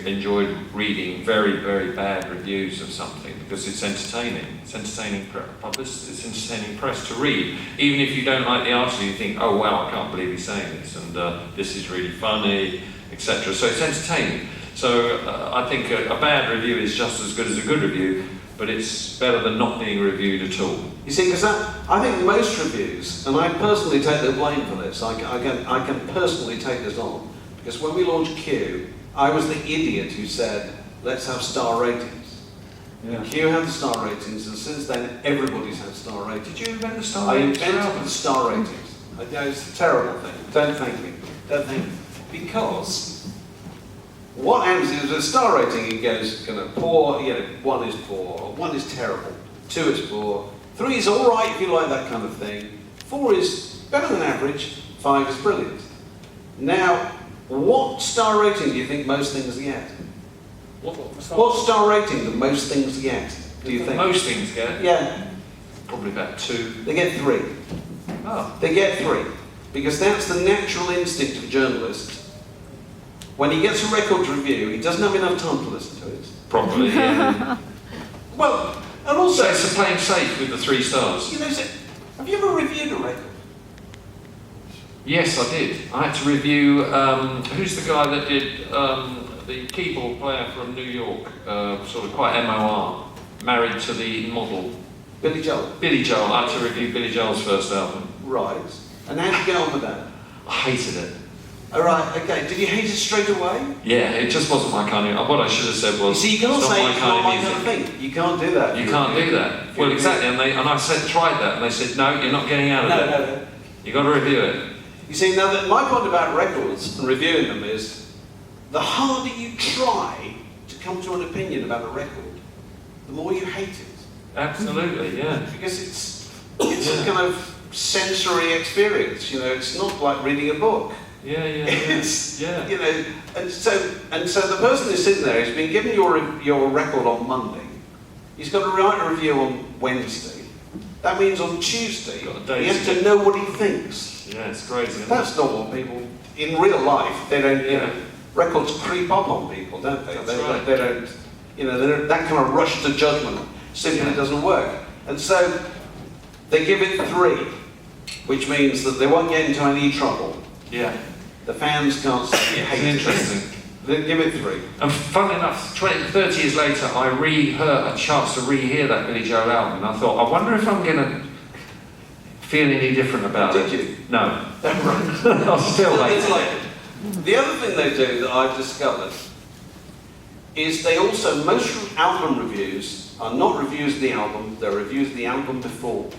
enjoyed reading very, very bad reviews of something because it's entertaining. It's entertaining publicity, it's entertaining press to read. Even if you don't like the article, you think, oh wow, I can't believe he's saying this, and this is really funny, etc. So it's entertaining. So I think a bad review is just as good as a good review, but it's better than not being reviewed at all. You see, because I think most reviews, and I personally take the blame for this, I can personally take this on, because when we launched Q, I was the idiot who said, let's have star ratings. Yeah. Q had the star ratings, and since then everybody's had star ratings. Did you invent the star ratings? I invented the star ratings. It's a terrible thing. Don't thank me. Don't thank me. Because what happens is with a star rating, it goes kind of poor, 1 is poor, 1 is terrible, 2 is poor, 3 is all right if you like that kind of thing, 4 is better than average, 5 is brilliant. Now, what star rating do you think most things get? What star rating do most things get, do you think? Most things get? Yeah. Probably about 2. They get 3. Oh. They get 3. Because that's the natural instinct of a journalist. When he gets a record to review, he doesn't have enough time to listen to it. Probably, yeah. Well, and also... So it's playing safe with the 3 stars. You know, have you ever reviewed a record? Yes, I did. I had to review, who's the guy that did the keyboard player from New York, sort of quite MOR, married to the model. Billy Joel? Billy Joel. I had to review Billy Joel's first album. Right. And how did you get on with that? I hated it. All right, okay. Did you hate it straight away? Yeah, it just wasn't my kind of... What I should have said was... You see, you can't say it's not my kind of music. thing. You can't do that. You can't do that. Well, exactly. And I tried that, and they said, no, you're not getting out of it. No. You've got to review it. You see, now my point about records and reviewing them is, the harder you try to come to an opinion about a record, the more you hate it. Absolutely, yeah. Because it's a kind of sensory experience, it's not like reading a book. Yeah. It's, and so the person who's sitting there has been given your record on Monday. He's got to write a review on Wednesday. That means on Tuesday, he has to know what he thinks. Yeah, it's crazy. That's not what people, in real life, they don't, records creep up on people, don't they? They don't, that kind of rush to judgment simply doesn't work. And so, they give it 3, which means that they won't get into any trouble. Yeah. The fans can't say you hate it. Interesting. They give it 3. And funnily enough, 30 years later, I a chance to rehear that Billy Joel album, and I thought, I wonder if I'm going to feel any different about it. Did you? No. I still hate it. The other thing they do that I've discovered is they also, most album reviews are not reviews of the album, they're reviews of the album before.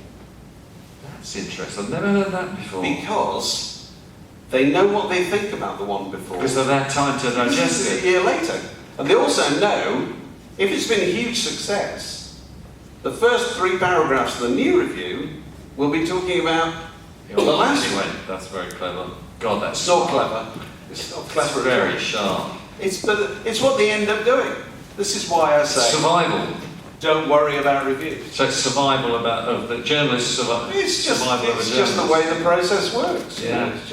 That's interesting. I've never heard that before. Because they know what they think about the one before. Because they've had time to digest it. A year later. And they also know, if it's been a huge success, the first 3 paragraphs of the new review will be talking about the last one. Anyway, that's very clever. God, that's so clever. It's not clever. It's very sharp. It's what they end up doing. This is why I say survival. Don't worry about reviews. So it's survival of the journalists. It's just the way the process works. Yeah. It's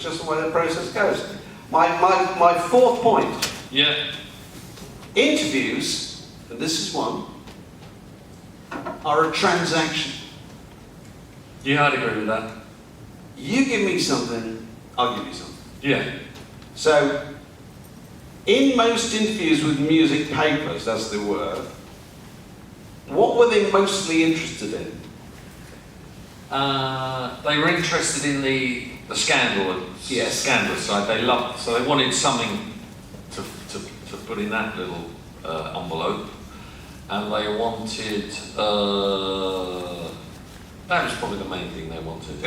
just the way the process goes. My 4th point. Yeah. Interviews, and this is one, are a transaction. Yeah, I'd agree with that. You give me something, I'll give you something. Yeah. So, in most interviews with music papers, as they were, what were they mostly interested in? They were interested in the scandal side. They loved, so they wanted something to put in that little envelope, and they wanted. That was probably the main thing they wanted.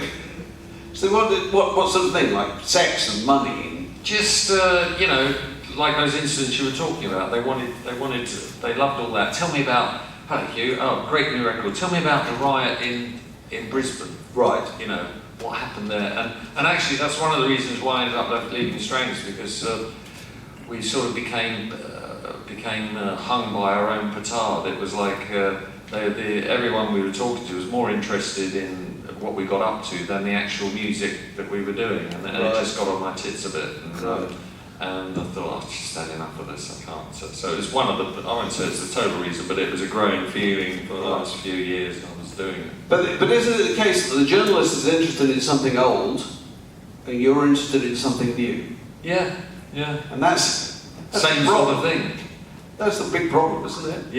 So they wanted what sort of thing, like sex and money? Just like those incidents you were talking about. They loved all that. Tell me about. Hello, Hugh. Oh, great new record. Tell me about the riot in Brisbane. Right. What happened there. And actually, that's one of the reasons why I ended up leaving Stranglers, because we sort of became hung by our own petard. It was like everyone we were talking to was more interested in what we got up to than the actual music that we were doing, and it just got on my tits a bit. And I thought, I've just had enough of this, I can't. So it was one of the, I won't say it's the total reason, but it was a growing feeling for the last few years I was doing it. But isn't it the case that the journalist is interested in something old, and you're interested in something new? Yeah. And that's same sort of thing. That's the big problem, isn't it?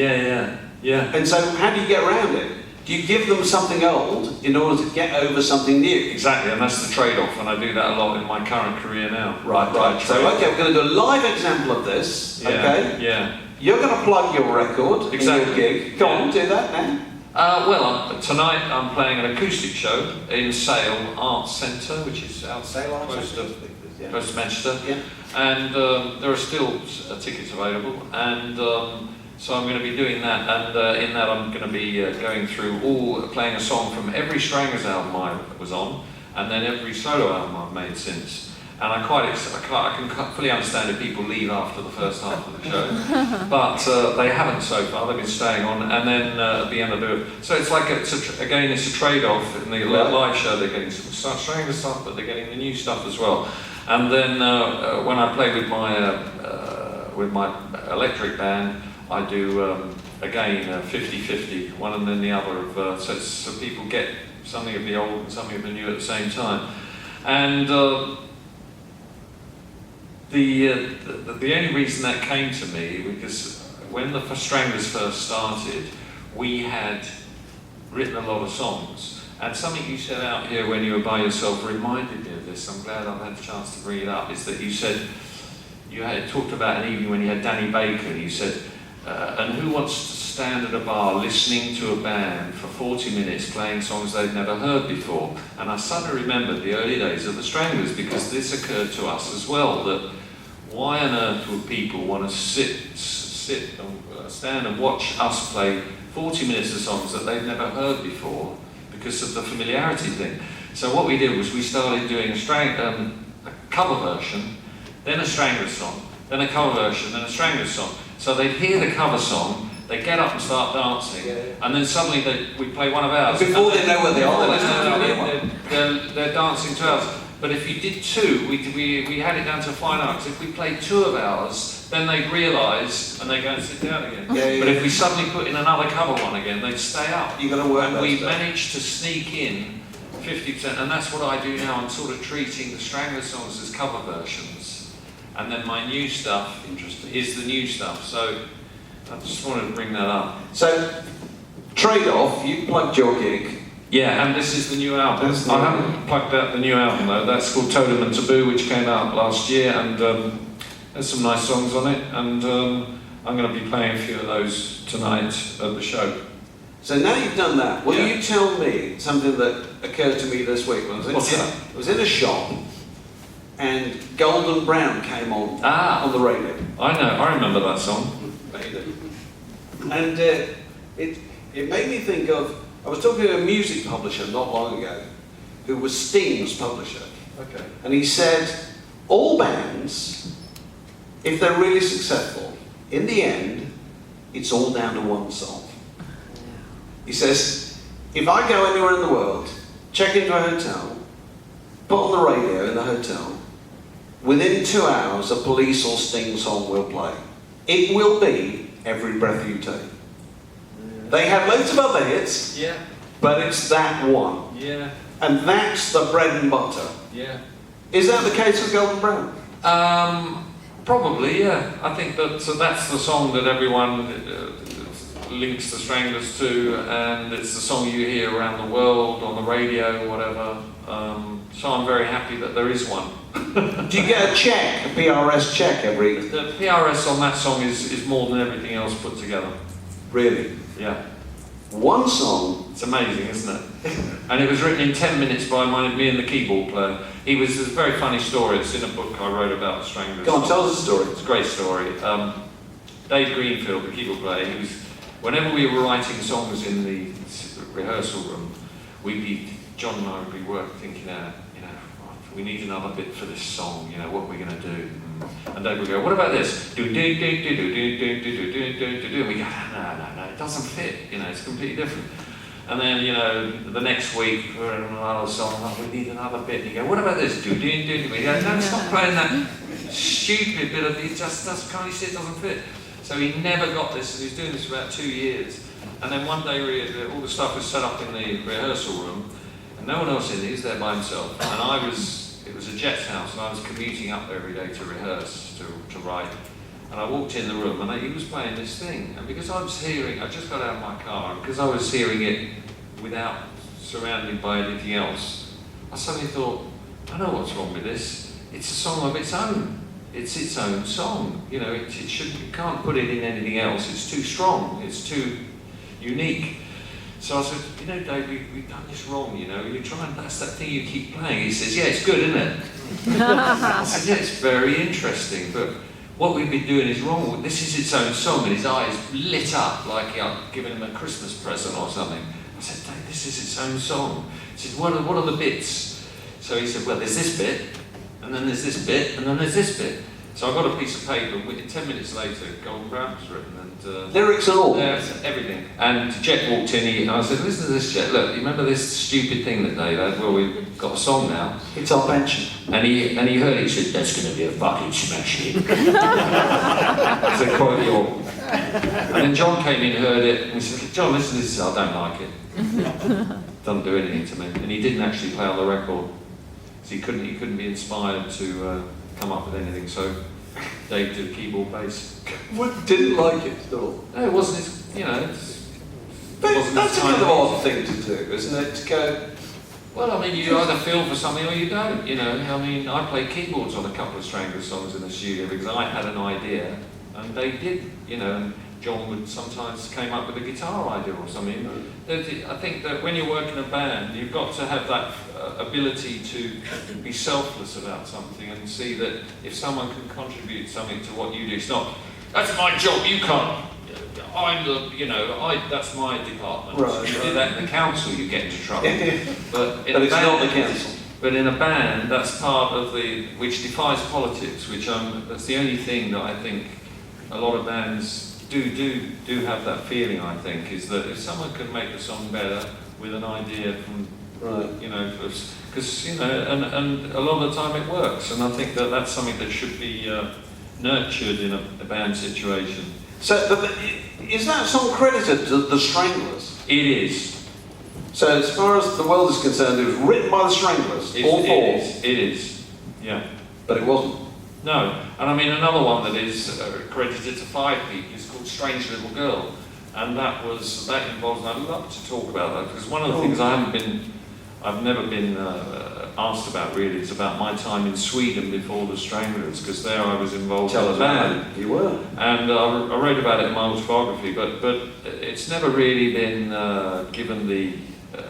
Yeah. And so how do you get around it? Do you give them something old in order to get over something new? Exactly, and that's the trade-off, and I do that a lot in my current career now. Right. So, okay, we're going to do a live example of this, okay? Yeah. You're going to plug your record Exactly. in your gig. Go on, do that now. Tonight I'm playing an acoustic show in Sale Arts Centre, which is outside close to Manchester. Yeah. And there are still tickets available, and so I'm going to be doing that, and in that I'm going to be going through playing a song from every Stranglers album I was on, and then every solo album I've made since. And I can fully understand if people leave after the first half of the show, but they haven't so far. They've been staying on, and then at the end I do it. So it's like it's a trade-off. In the live show, they're getting some Stranglers stuff, but they're getting the new stuff as well. And then when I play with my electric band, I do again 50-50, one and then the other. So people get something of the old and something of the new at the same time. And the only reason that came to me, because when the Stranglers first started, we had written a lot of songs. And something you said out here when you were by yourself reminded me of this. I'm glad I've had a chance to bring it up. Is that you said, you had talked about an evening when you had Danny Baker, and you said, and who wants to stand at a bar listening to a band for 40 minutes playing songs they'd never heard before? And I suddenly remembered the early days of the Stranglers, because this occurred to us as well, that why on earth would people want to sit and stand and watch us play 40 minutes of songs that they'd never heard before, because of the familiarity thing? So what we did was we started doing a cover version, then a Stranglers song, then a cover version, then a Stranglers song. So they'd hear the cover song, they get up and start dancing, and then suddenly we play one of ours. Before they know where they are, they're dancing to ours. But if you did two, we had it down to a fine art. If we played two of ours, then they'd realise and they go and sit down again. But if we suddenly put in another cover one again, they'd stay up. You've got to work. And we managed to sneak in 50%, and that's what I do now. I'm sort of treating the Stranglers songs as cover versions, and then my new stuff is the new stuff. So I just wanted to bring that up. So, trade-off, you plugged your gig. Yeah, and this is the new album. I haven't plugged out the new album though. That's called Totem and Taboo, which came out last year, and there's some nice songs on it, and I'm going to be playing a few of those tonight at the show. So now you've done that, will you tell me something that occurred to me this week? What's that? I was in a shop, and Golden Brown came on the radio. I know, I remember that song. And it made me think of, I was talking to a music publisher not long ago, who was Sting's publisher. Okay. And he said, all bands, if they're really successful, in the end, it's all down to one song. He says, if I go anywhere in the world, check into a hotel, put on the radio in the hotel, within 2 hours a Police or Sting song will play. It will be Every Breath You Take. They have loads of other hits, but it's that one. Yeah. And that's the bread and butter. Yeah. Is that the case with Golden Brown? Probably, yeah. I think that that's the song that everyone links the Stranglers to, and it's the song you hear around the world, on the radio, whatever. So I'm very happy that there is one. Do you get a check, a PRS check every... The PRS on that song is more than everything else put together. Really? Yeah. One song? It's amazing, isn't it? And it was written in 10 minutes by me and the keyboard player. It's a very funny story. It's in a book I wrote about the Stranglers. Go on, tell us the story. It's a great story. Dave Greenfield, the keyboard player, whenever we were writing songs in the rehearsal room, John and I would be thinking, we need another bit for this song, what are we going to do? And Dave would go, what about this? Do, do, do, do, do, do, do, do, do, do, do. And we go, no, it doesn't fit, it's completely different. And then, the next week, we're in another song, we need another bit. And you go, what about this? Do, do, do, do. We go, no, stop playing that. stupid bit of it just doesn't, can't you see it doesn't fit? So he never got this, and he was doing this for about 2 years. And then one day all the stuff was set up in the rehearsal room, and no one else in it, he was there by himself. And it was a Jets house, and I was commuting up there every day to rehearse, to write. And I walked in the room, and he was playing this thing. And because I just got out of my car, and because I was hearing it without surrounded by anything else, I suddenly thought, I know what's wrong with this. It's a song of its own. It's its own song. You know, you can't put it in anything else. It's too strong. It's too unique. So I said, you know, Dave, we've done this wrong, you know. You try and that's that thing you keep playing. He says, yeah, it's good, isn't it? I said, yeah, it's very interesting, but what we've been doing is wrong. This is its own song, and his eyes lit up like I've given him a Christmas present or something. I said, Dave, this is its own song. He said, what are the bits? So he said, well, there's this bit, and then there's this bit, and then there's this bit. So I got a piece of paper, 10 minutes later, Golden Brown was written, and lyrics and all? Everything. And Jet walked in, and I said, listen to this, Jet, look, you remember this stupid thing that Dave had? Well, we've got a song now. It's our pension. And he heard it, he said, that's going to be a fucking smash hit. So quote your... And then John came in, heard it, and he said, John, listen to this, I don't like it. Doesn't do anything to me. And he didn't actually play on the record. So he couldn't be inspired to come up with anything, so Dave did keyboard bass. Didn't like it at all? No, it wasn't his, you know, that's a kind of odd thing to do, isn't it? To go... Well, I mean, you either feel for something or you don't, you know. I mean, I played keyboards on a couple of Stranglers songs in the studio because I had an idea, and they did, you know, and John would sometimes came up with a guitar idea or something. I think that when you work in a band, you've got to have that ability to be selfless about something and see that if someone can contribute something to what you do, it's not, that's my job, you can't. I'm the, you know, that's my department. Right. You do that in the council, you get into trouble. But it's not the council. But in a band, that's part of which defies politics, that's the only thing that I think a lot of bands do have that feeling, I think, is that if someone can make the song better with an idea from, right, you know, because, you know, and a lot of the time it works, and I think that that's something that should be nurtured in a band situation. So, is that song credited to the Stranglers? It is. So, as far as the world is concerned, it was written by the Stranglers, all four? It is, yeah. But it wasn't? No, and I mean another one that is credited to 5 people is called Strange Little Girl, and that involves, and I'd love to talk about that, because one of the things I've never been asked about really is about my time in Sweden before the Stranglers, because there I was involved in a band. You were. And I wrote about it in my autobiography, but it's never really been given the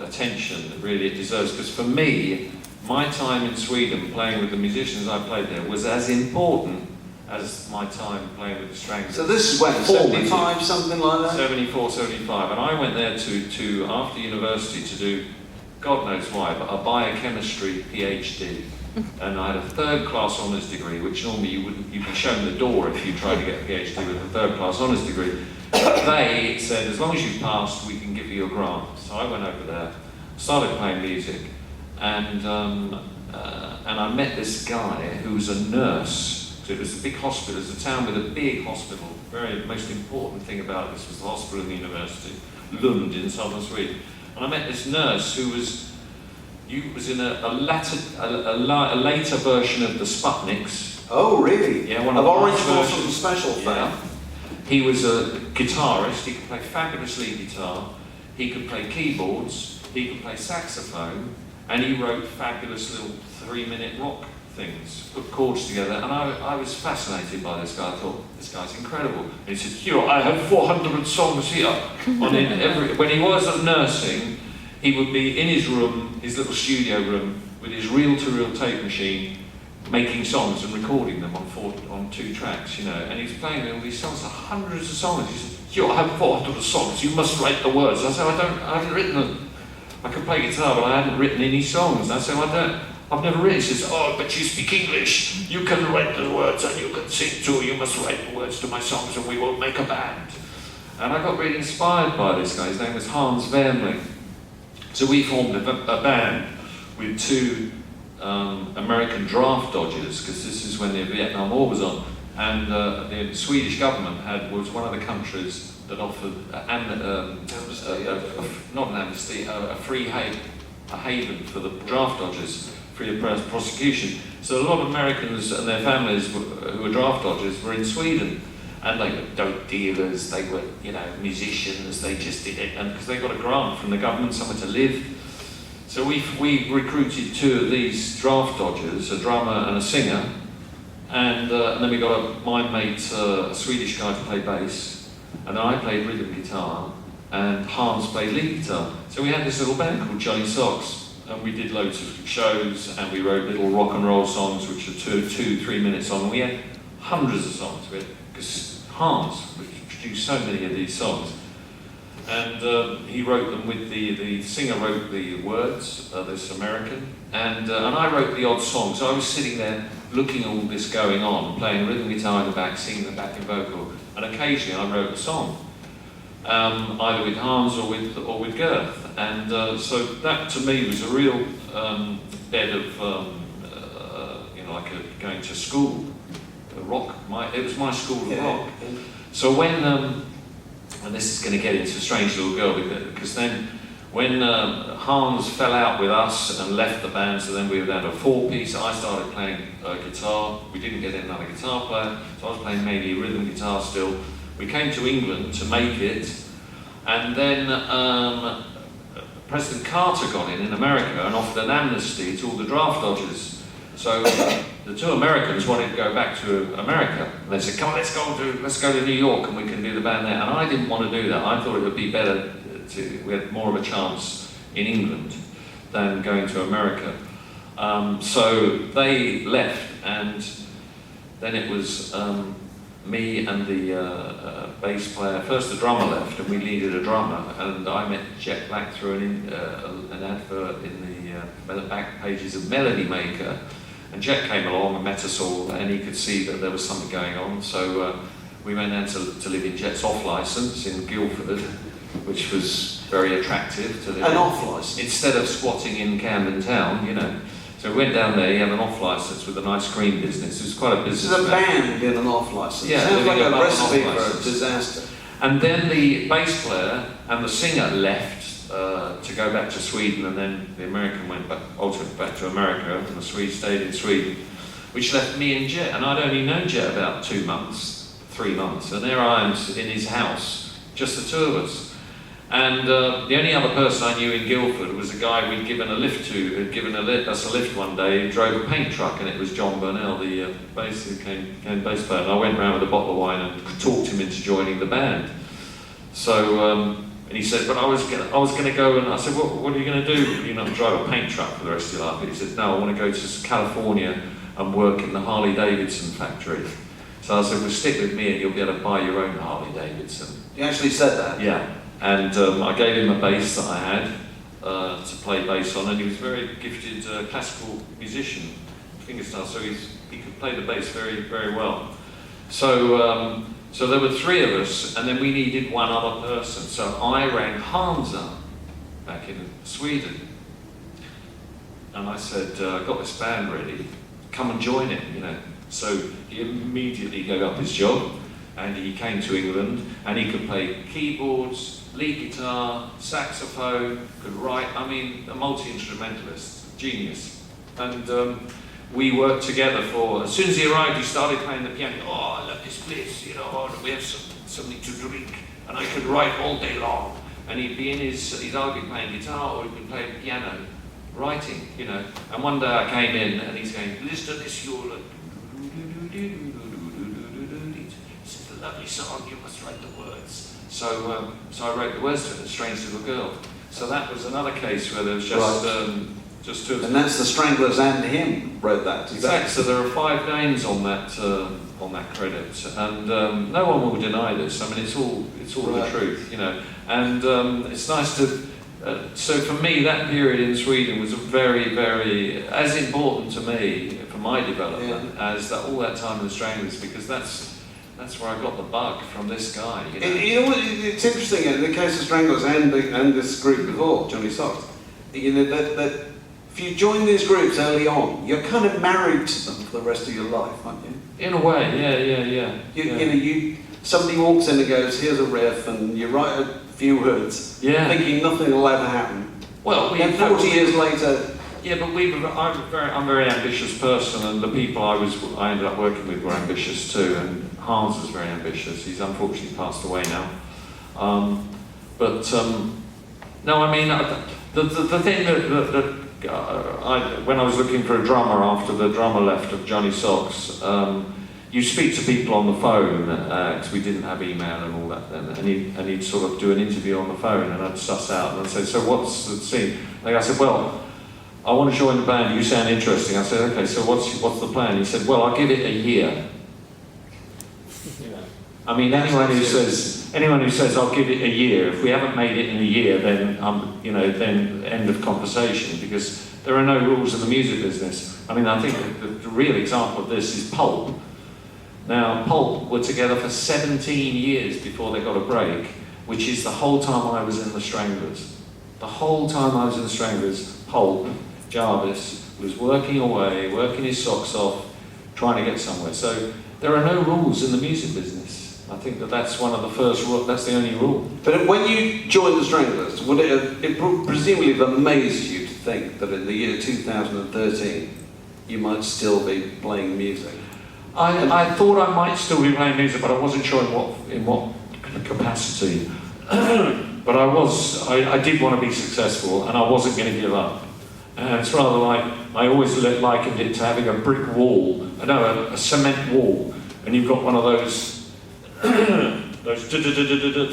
attention that really it deserves, because for me, my time in Sweden playing with the musicians I played there was as important as my time playing with the Stranglers. So this is when, 75, something like that? 74, 75. And I went there to after university to do, God knows why, but a biochemistry PhD. And I had a 3rd class honours degree, which normally you'd be shown the door if you tried to get a PhD with a 3rd class honours degree. They said, as long as you passed, we can give you a grant. So I went over there, started playing music, and I met this guy who was a nurse. So it was a big hospital, it was a town with a big hospital. The most important thing about this was the hospital and the university, Lund in southern Sweden. And I met this nurse who was in a later version of the Sputniks. Oh, really? Yeah, one of the Orange versions. Blossom Special thing. Yeah. He was a guitarist, he could play fabulous lead guitar, he could play keyboards, he could play saxophone, and he wrote fabulous little 3-minute rock things, put chords together, and I was fascinated by this guy. I thought, this guy's incredible. And he said, here, I have 400 songs here. When he was nursing, he would be in his room, his little studio room, with his reel-to-reel tape machine, making songs and recording them on 2 tracks, you know, and he was playing all these songs, hundreds of songs. He said, here, I have 400 songs, you must write the words. I said, I haven't written them. I could play guitar, but I hadn't written any songs. And I said, I've never written. He says, oh, but you speak English. You can write the words and you can sing too. You must write the words to my songs and we will make a band. And I got really inspired by this guy. His name was Hans Vermling. So we formed a band with 2 American draft dodgers, because this is when the Vietnam War was on, and the Swedish government was one of the countries that offered not an amnesty, a free a haven for the draft dodgers, free of prosecution. So a lot of Americans and their families who were draft dodgers were in Sweden, and they were dope dealers, they were, you know, musicians, they just did it, and because they got a grant from the government, somewhere to live. So we recruited 2 of these draft dodgers, a drummer and a singer, and then we got my mate, a Swedish guy, to play bass, and then I played rhythm guitar, and Hans played lead guitar. So we had this little band called Johnny Sox, and we did loads of shows, and we wrote little rock and roll songs, which are 2-3 minutes long, and we had hundreds of songs, because Hans produced so many of these songs. And he wrote them with the singer wrote the words, this American, and I wrote the odd songs. So I was sitting there looking at all this going on, playing rhythm guitar in the back, singing the backing vocal, and occasionally I wrote a song, either with Hans or with Girth. And so that to me was a real bed of, you know, like going to school, rock. It was my school of rock. So when and this is going to get into Strange Little Girl, because then when Hans fell out with us and left the band, so then we were down to a 4-piece, I started playing guitar. We didn't get another guitar player, so I was playing mainly rhythm guitar still. We came to England to make it, and then President Carter got in America and offered an amnesty to all the draft dodgers. So the 2 Americans wanted to go back to America. And they said, come on, let's go to New York and we can do the band there. And I didn't want to do that. I thought it would be better we had more of a chance in England than going to America. So they left, and then it was me and the bass player. First the drummer left, and we needed a drummer, and I met Jet Black through an advert in the back pages of Melody Maker. And Jet came along and met us all, and he could see that there was something going on. So we went down to live in Jet's off-licence in Guildford, which was very attractive to live. An off-licence? Instead of squatting in Camden Town, you know. So we went down there, he had an off-licence with an ice cream business. It was quite a business. This is a band in an off-licence. Yeah, sounds like a recipe for a off-licence. disaster. And then the bass player and the singer left to go back to Sweden, and then the American went back, ultimately back to America, and the Swede stayed in Sweden, which left me and Jet. And I'd only known Jet about 2 months, 3 months, and there I am in his house, just the 2 of us. And the only other person I knew in Guildford was a guy we'd given a lift to, who'd given us a lift one day, who drove a paint truck, and it was John Burnell, the bass bass player. And I went round with a bottle of wine and talked him into joining the band. So, and he said, but I was going to go, and I said, what are you going to do? You're not going to drive a paint truck for the rest of your life? And he said, no, I want to go to California and work in the Harley Davidson factory. So I said, well, stick with me and you'll be able to buy your own Harley Davidson. You actually said that? Yeah. And I gave him a bass that I had to play bass on, and he was a very gifted classical musician, fingerstyle, so he could play the bass very, very well. So, so there were 3 of us, and then we needed one other person. So I rang Hans up back in Sweden, and I said, I've got this band ready, come and join it, you know. So he immediately gave up his job, and he came to England, and he could play keyboards, lead guitar, saxophone, could write, I mean, a multi-instrumentalist, genius. And we worked together as soon as he arrived, he started playing the piano. Oh, I love this place, you know, we have something to drink, and I could write all day long. And he'd be in he'd either be playing guitar or he'd be playing piano, writing, you know. And one day I came in, and he's going, listen to this, you're like, this is a lovely song, you must write the words. So, so I wrote the words to it, A Strange Little Girl. So that was another case where there was just, just 2 of us. And that's the Stranglers and him wrote that. Exactly. So there are 5 names on that credit, and no one will deny this. I mean, it's all the truth, you know. And it's nice to. So for me, that period in Sweden was very, very as important to me for my development as all that time in the Stranglers, because that's where I got the bug from this guy. You know, you know what? It's interesting in the case of Stranglers and this group before, Johnny Sox. You know that if you join these groups early on, you're kind of married to them for the rest of your life, aren't you? In a way, yeah. You know, somebody walks in and goes, here's a riff, and you write a few words, thinking nothing will ever happen. Well, then 40 years later... Yeah, but I'm a very ambitious person, and the people I ended up working with were ambitious too, and Hans was very ambitious. He's unfortunately passed away now. No, I mean, the thing that when I was looking for a drummer after the drummer left of Johnny Sox, you speak to people on the phone, because we didn't have email and all that then, and he'd sort of do an interview on the phone, and I'd suss out, and I'd say, so what's the scene? Like I said, well, I want to join the band, you sound interesting. I said, okay, so what's the plan? He said, well, I'll give it a year. I mean, anyone who says I'll give it a year, if we haven't made it in a year, then then end of conversation, because there are no rules in the music business. I mean, I think the real example of this is Pulp. Now, Pulp were together for 17 years before they got a break, which is the whole time I was in the Stranglers. The whole time I was in the Stranglers, Pulp, Jarvis, was working away, working his socks off, trying to get somewhere. So there are no rules in the music business. I think that's one of the first rules, that's the only rule. But when you joined the Stranglers, would it presumably have amazed you to think that in the year 2013 you might still be playing music? I thought I might still be playing music, but I wasn't sure in what capacity. But I did want to be successful, and I wasn't going to give up. And it's rather like, I always likened it to having a brick wall, a cement wall, and you've got one of those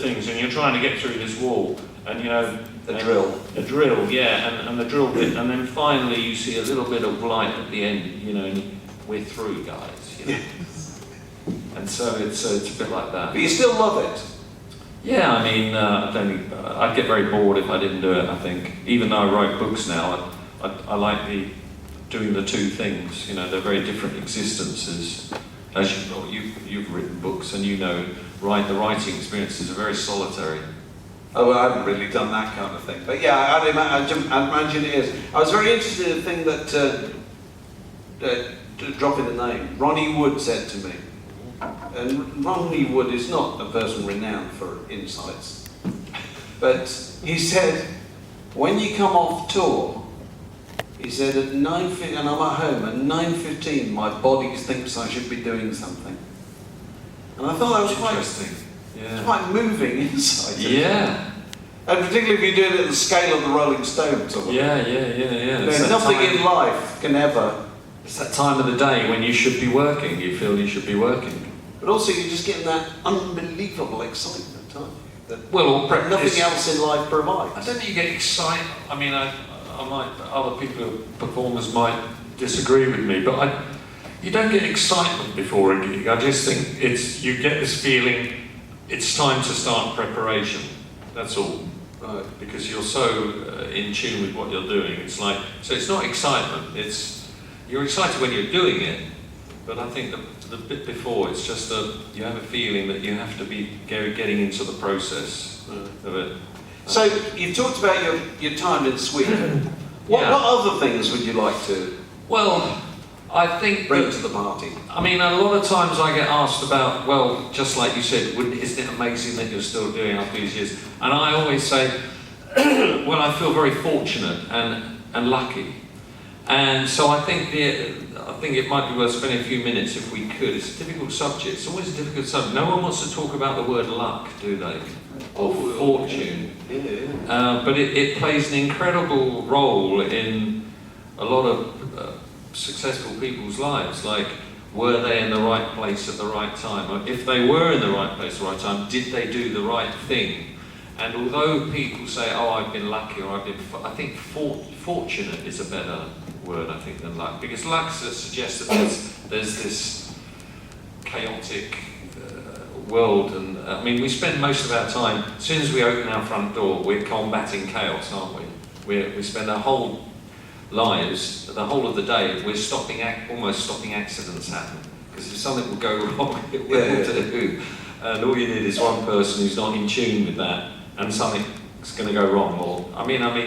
things, and you're trying to get through this wall, and the drill, and the drill bit, and then finally you see a little bit of light at the end, and we're through, guys. And so it's a bit like that. But you still love it. Yeah, I mean, I'd get very bored if I didn't do it, I think. Even though I write books now, I like doing the two things. They're very different existences. As you've written books, and the writing experiences are very solitary. Oh, well, I haven't really done that kind of thing. But yeah, I'd imagine it is. I was very interested in the thing that, dropping the name, Ronnie Wood said to me. And Ronnie Wood is not a person renowned for insights. But he said, when you come off tour, he said at 9:15, and I'm at home, at 9:15 my body thinks I should be doing something. And I thought that was quite moving insight. Yeah. And particularly if you're doing it at the scale of the Rolling Stones. Or Yeah. Nothing in life can ever... It's that time of the day when you should be working, you feel you should be working. But also you're just getting that unbelievable excitement, aren't you? That nothing else in life provides. I don't think you get excited. I mean, other people, performers might disagree with me, but you don't get excitement before a gig. I just think you get this feeling it's time to start preparation. That's all. Right. Because you're so in tune with what you're doing. So it's not excitement. You're excited when you're doing it, but I think the bit before, it's just you have a feeling that you have to be getting into the process of it. So you've talked about your time in Sweden. What other things would you like to I think bring to the party? I mean, a lot of times I get asked about, just like you said, isn't it amazing that you're still doing after these years? And I always say, I feel very fortunate and lucky. And so I think it might be worth spending a few minutes if we could. It's a difficult subject. It's always a difficult subject. No one wants to talk about the word luck, do they? Or fortune. Yeah. But it plays an incredible role in a lot of successful people's lives. Like, were they in the right place at the right time? Or if they were in the right place at the right time, did they do the right thing? And although people say, I've been lucky, or I think fortunate is a better word, I think, than luck. Because luck suggests that there's this chaotic world, and I mean, we spend most of our time, as soon as we open our front door, we're combating chaos, aren't we? We spend our whole lives, the whole of the day, we're almost stopping accidents happen. Because if something will go wrong, it will do. And all you need is one person who's not in tune with that, and something going to go wrong, or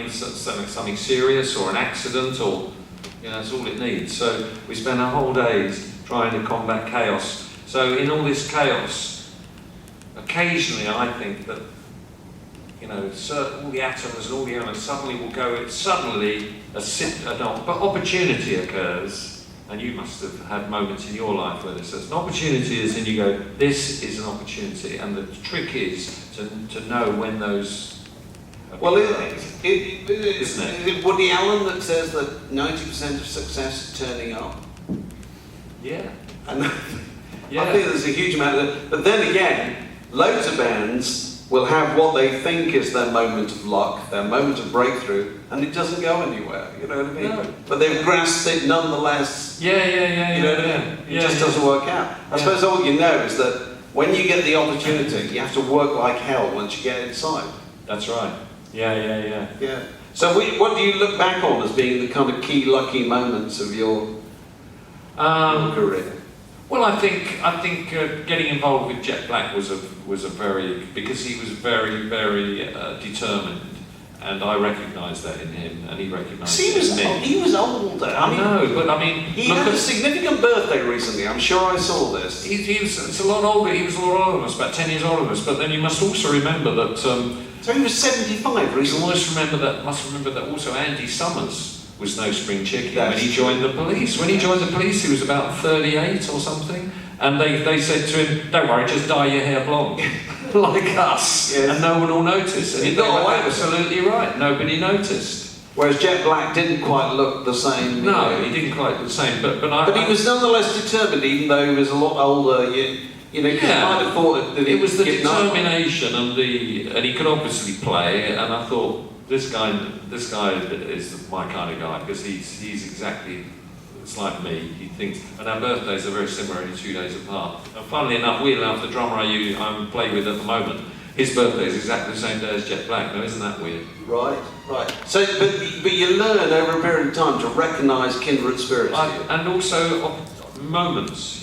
something serious, or an accident, or that's all it needs. So we spend our whole days trying to combat chaos. So in all this chaos, occasionally I think that all the atoms and all the elements suddenly will go. But opportunity occurs, and you must have had moments in your life where there's an opportunity is, and you go, this is an opportunity, and the trick is to know when those. Well, isn't it? Is it Woody Allen that says that 90% of success is turning up? Yeah. And I think there's a huge amount of it. But then again, loads of bands will have what they think is their moment of luck, their moment of breakthrough, and it doesn't go anywhere, you know what I mean? No. But they've grasped it nonetheless. You know what I mean? It just doesn't work out. I suppose all you know is that when you get the opportunity, you have to work like hell once you get inside. That's right. Yeah. So what do you look back on as being the kind of key lucky moments of your career? Well, I think getting involved with Jet Black was a very, because he was very, very determined, and I recognised that in him, and he recognised it in me. He was older. I know, but he had a significant birthday recently. I'm sure I saw this. It's a lot older. He was a lot older than us, about 10 years older than us. But then you must also remember that. So he was 75 recently. You must remember that also Andy Summers was no spring chicken when he joined the police. When he joined the police, he was about 38 or something, and they said to him, "Don't worry, just dye your hair blonde, like us, and no one will notice." And he got away. Absolutely right. Nobody noticed. Whereas Jet Black didn't quite look the same. No, he didn't quite look the same. But he was nonetheless determined, even though he was a lot older. You might have thought that it was the determination and he could obviously play, and I thought, This guy is my kind of guy, because he's exactly, it's like me. He thinks, and our birthdays are very similar, only 2 days apart. And funnily enough, the drummer I play with at the moment, his birthday is exactly the same day as Jet Black. Now, isn't that weird? Right. So, but you learn over a period of time to recognise kindred spirits. And also moments,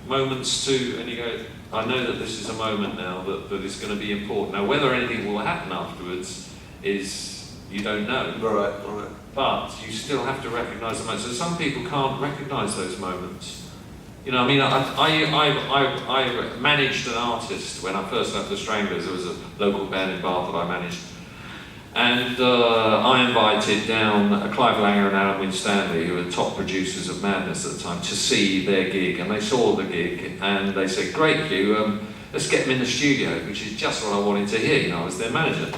moments and you go, I know that this is a moment now that is going to be important. Now, whether anything will happen afterwards is, you don't know. Right. But you still have to recognise the moments. So some people can't recognise those moments. I managed an artist when I first left the Stranglers. There was a local band in Bath that I managed. And I invited down Clive Langer and Alan Winstanley, who were the top producers of Madness at the time, to see their gig. And they saw the gig and they said, "Great, Hugh, let's get them in the studio," which is just what I wanted to hear. I was their manager.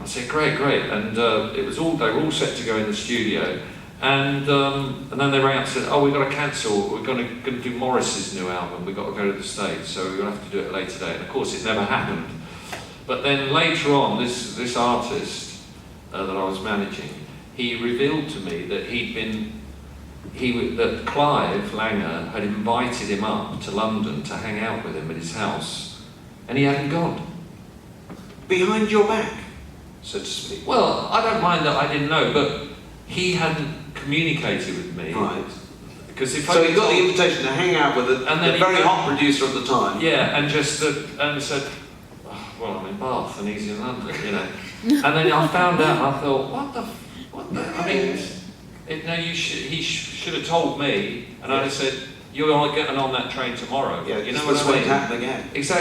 I said, great, and they were all set to go in the studio, and then they rang up and said, "Oh, we've got to cancel. We're going to do Morris's new album. We've got to go to the States, so we're going to have to do it a later date." And of course, it never happened. But then later on, this artist that I was managing, he revealed to me that that Clive Langer had invited him up to London to hang out with him at his house, and he hadn't gone. Behind your back, so to speak. Well, I don't mind that I didn't know, but he hadn't communicated with me. Right. Because he got the invitation to hang out with the very hot producer at the time. Yeah, and said, "Oh, well, I'm in Bath and he's in London, And then I found out, and I thought, what the? I mean, he should have told me, and I'd have said, "You're getting on that train tomorrow." Yeah, you know what I mean? This won't happen again. Exactly.